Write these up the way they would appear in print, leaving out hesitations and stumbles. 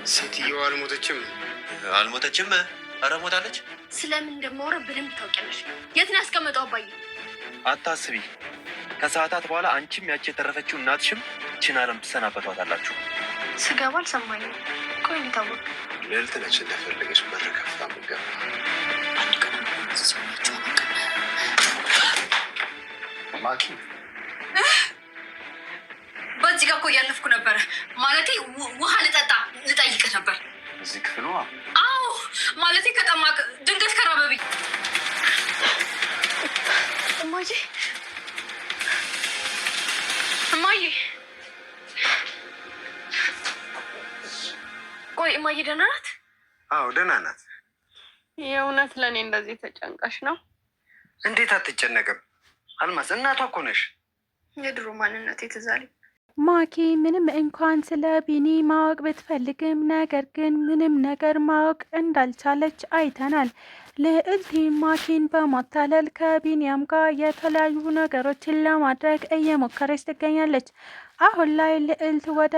ሴትዮዋ አልሞተችም። አልሞተችም? ኧረ ሞታለች። ስለምን እንደማወራ በደንብ ታውቂያለሽ። የት ነው ያስቀመጠው አባዬ? አታስቢ። ከሰዓታት በኋላ አንቺም ያቺ የተረፈችው እናትሽም ችን ዓለም ትሰናበቷታላችሁ። ስገባ አልሰማኝም። ቆይ ታወቅ ልዕልት ነች እንደፈለገች በር ከፍታ ምገባ ማኪ በዚህ ጋር እኮ እያለፍኩ ነበረ። ማለቴ ውሃ ልጠይቅህ ነበር። እዚህ ክፍሉ? አዎ ማለቴ ከጠማቅ ድንገት ከራበብኝ። እማዬ እማዬ፣ ቆይ እማዬ ደህና ናት? አዎ ደህና ናት። የእውነት ለእኔ እንደዚህ ተጨንቀሽ ነው? እንዴት አትጨነቅም? አልማዝ እናቷ እኮ ነሽ። የድሮ ማንነት ትዝ አለኝ። ማኪ ምንም እንኳን ስለ ቢኒ ማወቅ ብትፈልግም ነገር ግን ምንም ነገር ማወቅ እንዳልቻለች አይተናል። ልዕልት ማኪን በማታለል ከቢኒያም ጋር የተለያዩ ነገሮችን ለማድረግ እየሞከረች ትገኛለች። አሁን ላይ ልዕልት ወደ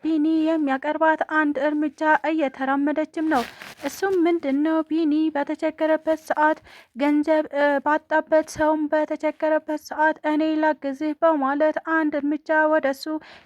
ቢኒ የሚያቀርባት አንድ እርምጃ እየተራመደችም ነው። እሱም ምንድን ነው? ቢኒ በተቸገረበት ሰዓት፣ ገንዘብ ባጣበት፣ ሰውም በተቸገረበት ሰዓት እኔ ላግዝህ በማለት አንድ እርምጃ ወደ እሱ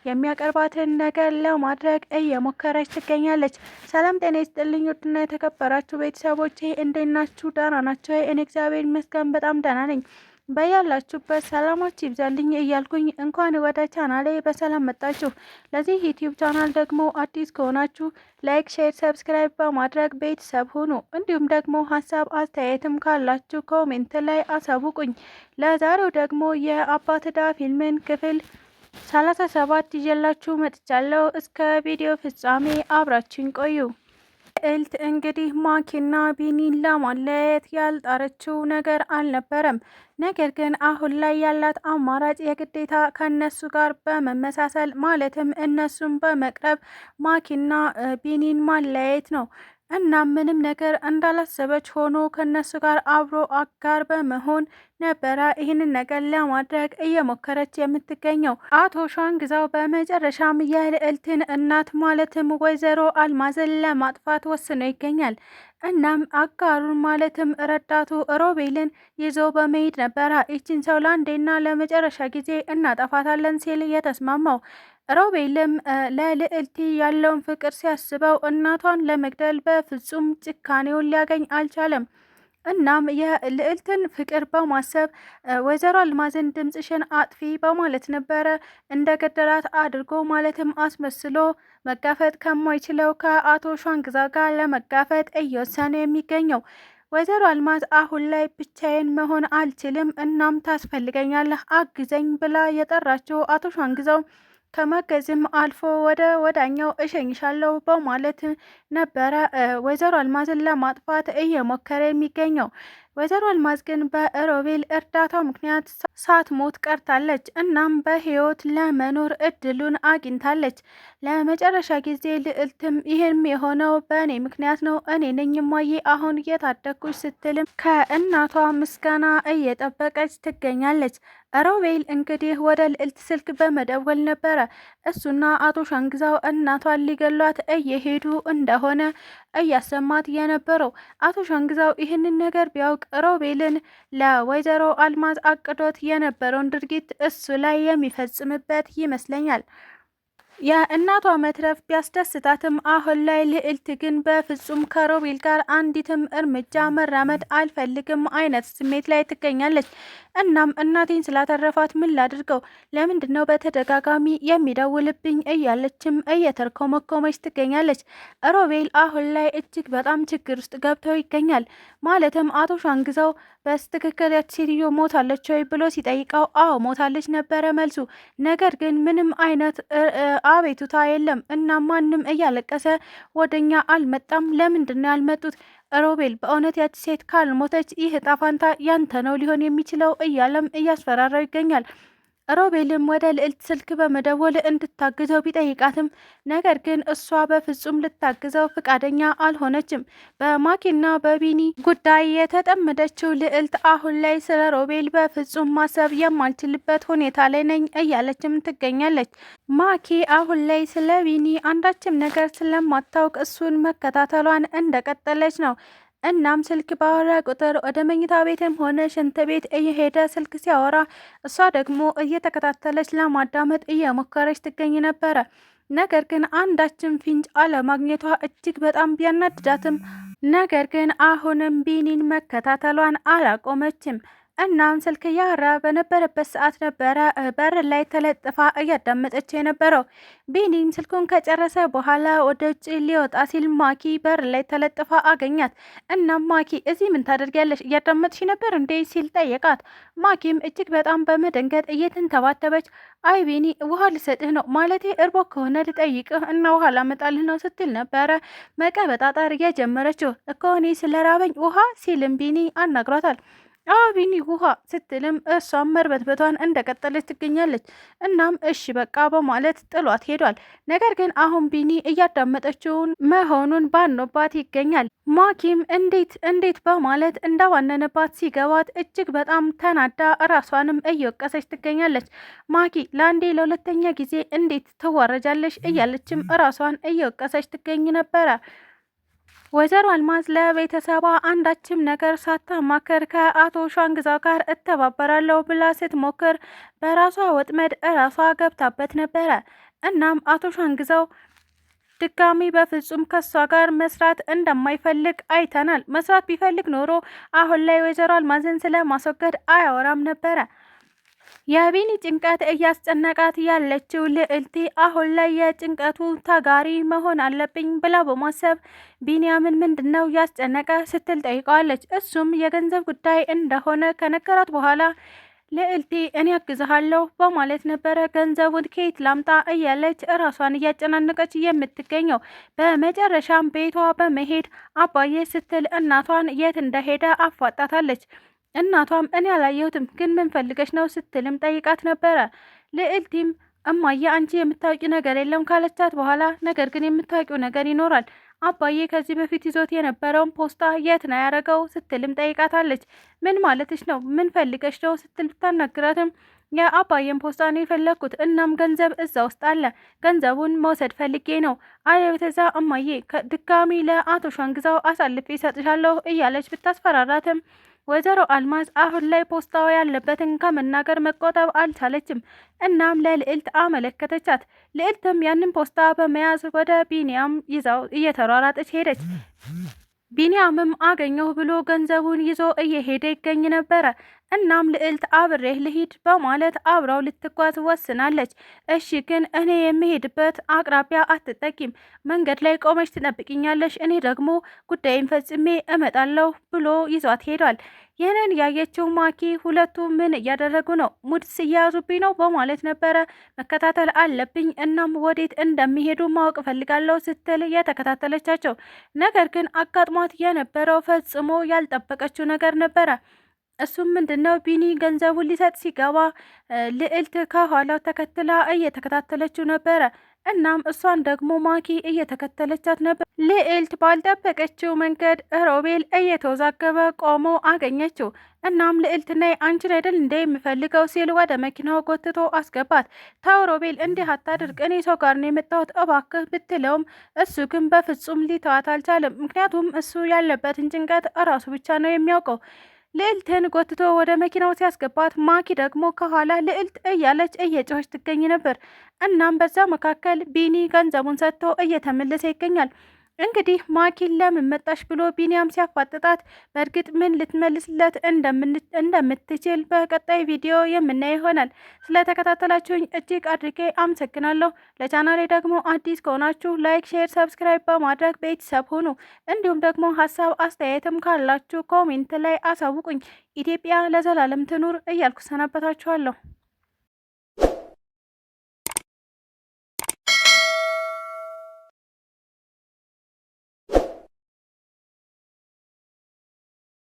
የሚያቀርባትን ነገር ለማድረግ እየሞከረች ትገኛለች። ሰላም ጤና ይስጥልኝ ውድና የተከበራችሁ ቤተሰቦቼ እንዴት ናችሁ? ደህና ናቸው? እኔ እግዚአብሔር ይመስገን በጣም ደህና ነኝ። በያላችሁበት ሰላማችሁ ይብዛልኝ እያልኩኝ እንኳን ወደ ቻናሌ በሰላም መጣችሁ። ለዚህ ዩቲዩብ ቻናል ደግሞ አዲስ ከሆናችሁ ላይክ፣ ሼር፣ ሰብስክራይብ በማድረግ ቤተሰብ ሁኑ። እንዲሁም ደግሞ ሀሳብ አስተያየትም ካላችሁ ኮሜንት ላይ አሳውቁኝ። ለዛሬው ደግሞ የአባት ዕዳ ፊልምን ክፍል 37 ይዤላችሁ መጥቻለሁ። እስከ ቪዲዮ ፍጻሜ አብራችሁን ቆዩ። ልዕልት እንግዲህ ማኪና ቢኒን ለማለየት ያልጣረችው ነገር አልነበረም። ነገር ግን አሁን ላይ ያላት አማራጭ የግዴታ ከነሱ ጋር በመመሳሰል ማለትም እነሱን በመቅረብ ማኪና ቢኒን ማለያየት ነው። እናም ምንም ነገር እንዳላሰበች ሆኖ ከነሱ ጋር አብሮ አጋር በመሆን ነበረ ይህንን ነገር ለማድረግ እየሞከረች የምትገኘው። አቶ ሻንግዛው በመጨረሻም የልዕልትን እናት ማለትም ወይዘሮ አልማዝን ለማጥፋት ወስኖ ይገኛል። እናም አጋሩን ማለትም ረዳቱ ሮቤልን ይዞ በመሄድ ነበረ ይችን ሰው ለአንዴና ለመጨረሻ ጊዜ እናጠፋታለን ሲል የተስማማው። ሮቤልም ለልዕልቲ ያለውን ፍቅር ሲያስበው እናቷን ለመግደል በፍጹም ጭካኔውን ሊያገኝ አልቻለም። እናም የልዕልትን ፍቅር በማሰብ ወይዘሮ አልማዝን ድምፅሽን አጥፊ በማለት ነበረ እንደ ገደላት አድርጎ ማለትም አስመስሎ መጋፈጥ ከማይችለው ከአቶ ሻንግዛ ጋር ለመጋፈጥ እየወሰነ የሚገኘው። ወይዘሮ አልማዝ አሁን ላይ ብቻዬን መሆን አልችልም፣ እናም ታስፈልገኛለህ፣ አግዘኝ ብላ የጠራችው አቶ ሻንግዛው ከመገዝም አልፎ ወደ ወዳኛው እሸኝሻለሁ በማለት ነበረ ወይዘሮ አልማዝን ለማጥፋት እየሞከረ የሚገኘው። ወይዘሮ አልማዝ ግን በሮቤል እርዳታ ምክንያት ሳትሞት ቀርታለች። እናም በህይወት ለመኖር እድሉን አግኝታለች። ለመጨረሻ ጊዜ ልዕልትም ይህም የሆነው በእኔ ምክንያት ነው፣ እኔ ነኝ እማዬ አሁን እየታደግኩሽ ስትልም ከእናቷ ምስጋና እየጠበቀች ትገኛለች። ሮቤል እንግዲህ ወደ ልዕልት ስልክ በመደወል ነበረ እሱና አቶ ሻንግዛው እናቷን ሊገሏት እየሄዱ እንደሆነ እያሰማት የነበረው። አቶ ሻንግዛው ይህንን ነገር ቢያውቅ ሮቤልን ለወይዘሮ አልማዝ አቅዶት የነበረውን ድርጊት እሱ ላይ የሚፈጽምበት ይመስለኛል። የእናቷ መትረፍ ቢያስደስታትም አሁን ላይ ልዕልት ግን በፍጹም ከሮቤል ጋር አንዲትም እርምጃ መራመድ አልፈልግም አይነት ስሜት ላይ ትገኛለች። እናም እናቴን ስላተረፋት ምን ላድርገው? ለምንድን ነው በተደጋጋሚ የሚደውልብኝ? እያለችም እየተርኮመኮመች ትገኛለች። ሮቤል አሁን ላይ እጅግ በጣም ችግር ውስጥ ገብተው ይገኛል። ማለትም አቶ ሻንግዛው በስትክክል ያች ሴትዮ ሞታለች ወይ ብሎ ሲጠይቀው አዎ ሞታለች ነበረ መልሱ። ነገር ግን ምንም አይነት አቤቱታ የለም እና ማንም እያለቀሰ ወደኛ አልመጣም። ለምንድን ነው ያልመጡት? ሮቤል በእውነት ያች ሴት ካልሞተች ይህ ዕጣ ፈንታ ያንተ ነው ሊሆን የሚችለው እያለም እያስፈራራው ይገኛል። ሮቤልም ወደ ልዕልት ስልክ በመደወል እንድታግዘው ቢጠይቃትም ነገር ግን እሷ በፍጹም ልታግዘው ፍቃደኛ አልሆነችም። በማኪና በቢኒ ጉዳይ የተጠመደችው ልዕልት አሁን ላይ ስለ ሮቤል በፍጹም ማሰብ የማልችልበት ሁኔታ ላይ ነኝ እያለችም ትገኛለች። ማኪ አሁን ላይ ስለ ቢኒ አንዳችም ነገር ስለማታውቅ እሱን መከታተሏን እንደቀጠለች ነው። እናም ስልክ ባወራ ቁጥር ወደ መኝታ ቤትም ሆነ ሽንት ቤት እየሄደ ስልክ ሲያወራ እሷ ደግሞ እየተከታተለች ለማዳመጥ እየሞከረች ትገኝ ነበረ። ነገር ግን አንዳችም ፍንጭ አለማግኘቷ እጅግ በጣም ቢያናድዳትም ነገር ግን አሁንም ቢኒን መከታተሏን አላቆመችም። እናም ስልክ እያወራ በነበረበት ሰዓት ነበረ በር ላይ ተለጥፋ እያዳመጠች የነበረው። ቢኒም ስልኩን ከጨረሰ በኋላ ወደ ውጭ ሊወጣ ሲል ማኪ በር ላይ ተለጥፋ አገኛት። እናም ማኪ እዚህ ምን ታደርጊያለሽ? እያዳመጥሽ ነበር እንዴ? ሲል ጠየቃት። ማኪም እጅግ በጣም በመደንገጥ እየተንተባተበች አይ ቢኒ ውሃ ልሰጥህ ነው ማለቴ እርቦ ከሆነ ልጠይቅህ እና ውሃ ላመጣልህ ነው ስትል ነበረ መቀበጣጠር የጀመረችው። እኮ እኔ ስለራበኝ ውሃ ሲልም ቢኒ አናግሯታል። ቢኒ ውሃ ስትልም እሷም መርበትበቷን እንደቀጠለች ትገኛለች። እናም እሺ በቃ በማለት ጥሏት ሄዷል። ነገር ግን አሁን ቢኒ እያዳመጠችውን መሆኑን ባኖባት ይገኛል። ማኪም እንዴት በማለት እንዳዋነነባት ሲገባት እጅግ በጣም ተናዳ ራሷንም እየወቀሰች ትገኛለች። ማኪ ለአንዴ ለሁለተኛ ጊዜ እንዴት ትዋረጃለሽ እያለችም ራሷን እየወቀሰች ትገኝ ነበረ። ወይዘሮ አልማዝ ለቤተሰቧ አንዳችም ነገር ሳታማከር ከአቶ ሻንግዛው ጋር እተባበራለሁ ብላ ስትሞክር በራሷ ወጥመድ እራሷ ገብታበት ነበረ። እናም አቶ ሻንግዛው ድጋሚ በፍጹም ከሷ ጋር መስራት እንደማይፈልግ አይተናል። መስራት ቢፈልግ ኖሮ አሁን ላይ ወይዘሮ አልማዝን ስለማስወገድ አያወራም ነበረ። የቢኒ ጭንቀት እያስጨነቃት ያለችው ልዕልቴ አሁን ላይ የጭንቀቱ ተጋሪ መሆን አለብኝ ብላ በማሰብ ቢኒያምን ምንድነው ያስጨነቀ ስትል ጠይቀዋለች። እሱም የገንዘብ ጉዳይ እንደሆነ ከነገራት በኋላ ልዕልቴ እኔ ያግዝሃለሁ በማለት ነበረ ገንዘቡን ከየት ላምጣ እያለች እራሷን እያጨናነቀች የምትገኘው። በመጨረሻም ቤቷ በመሄድ አባዬ ስትል እናቷን የት እንደሄደ አፋጣታለች። እናቷም እኔ አላየሁትም ግን ምን ፈልገሽ ነው ስትልም ጠይቃት ነበረ። ልዕልቲም እማዬ አንቺ የምታውቂው ነገር የለም ካለቻት በኋላ ነገር ግን የምታውቂው ነገር ይኖራል፣ አባዬ ከዚህ በፊት ይዞት የነበረውን ፖስታ የት ነው ያደረገው ስትልም ጠይቃታለች። ምን ማለትሽ ነው? ምን ፈልገሽ ነው ስትል ብታናግራትም የአባዬን ፖስታ ነው የፈለግኩት፣ እናም ገንዘብ እዛ ውስጥ አለ፣ ገንዘቡን መውሰድ ፈልጌ ነው። አለበለዚያ እማዬ ድጋሚ ለአቶ ሻንግዛው አሳልፌ እሰጥሻለሁ እያለች ብታስፈራራትም ወይዘሮ አልማዝ አሁን ላይ ፖስታው ያለበትን ከመናገር መቆጠብ አልቻለችም። እናም ለልዕልት አመለከተቻት። ልዕልትም ያንን ፖስታ በመያዝ ወደ ቢኒያም ይዛው እየተሯራጠች ሄደች። ቢኒያምም አገኘሁ ብሎ ገንዘቡን ይዞ እየሄደ ይገኝ ነበረ። እናም ልዕልት አብሬህ ልሂድ በማለት አብራው ልትጓዝ ወስናለች። እሺ ግን እኔ የምሄድበት አቅራቢያ አትጠቂም፣ መንገድ ላይ ቆመች ትጠብቅኛለሽ፣ እኔ ደግሞ ጉዳይን ፈጽሜ እመጣለሁ ብሎ ይዟት ሄዷል። ይህንን ያየችው ማኪ ሁለቱ ምን እያደረጉ ነው? ሙድስ እየያዙብኝ ነው በማለት ነበረ መከታተል አለብኝ፣ እናም ወዴት እንደሚሄዱ ማወቅ ፈልጋለሁ ስትል የተከታተለቻቸው። ነገር ግን አጋጥሟት የነበረው ፈጽሞ ያልጠበቀችው ነገር ነበረ። እሱም ምንድነው? ቢኒ ገንዘቡን ሊሰጥ ሲገባ ልዕልት ከኋላው ተከትላ እየተከታተለችው ነበረ። እናም እሷን ደግሞ ማኪ እየተከተለቻት ነበር። ልዕልት ባልጠበቀችው መንገድ ሮቤል እየተወዛገበ ቆሞ አገኘችው። እናም ልዕልት ነይ አንቺን አይደል እንደ የምፈልገው ሲል ወደ መኪናው ጎትቶ አስገባት። ተው ሮቤል እንዲህ አታድርግ፣ እኔ ሰው ጋር ነው የመጣሁት እባክህ ብትለውም እሱ ግን በፍጹም ሊተዋት አልቻለም። ምክንያቱም እሱ ያለበትን ጭንቀት እራሱ ብቻ ነው የሚያውቀው። ልዕልትን ጎትቶ ወደ መኪናው ሲያስገባት ማኪ ደግሞ ከኋላ ልዕልት እያለች እየጮኸች ትገኝ ነበር። እናም በዛ መካከል ቢኒ ገንዘቡን ሰጥቶ እየተመለሰ ይገኛል። እንግዲህ ማኪን ለምን መጣሽ ብሎ ቢኒያም ሲያፋጥጣት በእርግጥ ምን ልትመልስለት እንደምትችል በቀጣይ ቪዲዮ የምናየው ይሆናል። ስለተከታተላችሁኝ እጅግ አድርጌ አመሰግናለሁ። ለቻናሌ ደግሞ አዲስ ከሆናችሁ ላይክ፣ ሼር፣ ሰብስክራይብ በማድረግ ቤተሰብ ሁኑ። እንዲሁም ደግሞ ሀሳብ አስተያየትም ካላችሁ ኮሜንት ላይ አሳውቁኝ። ኢትዮጵያ ለዘላለም ትኑር እያልኩ ሰናበታችኋለሁ።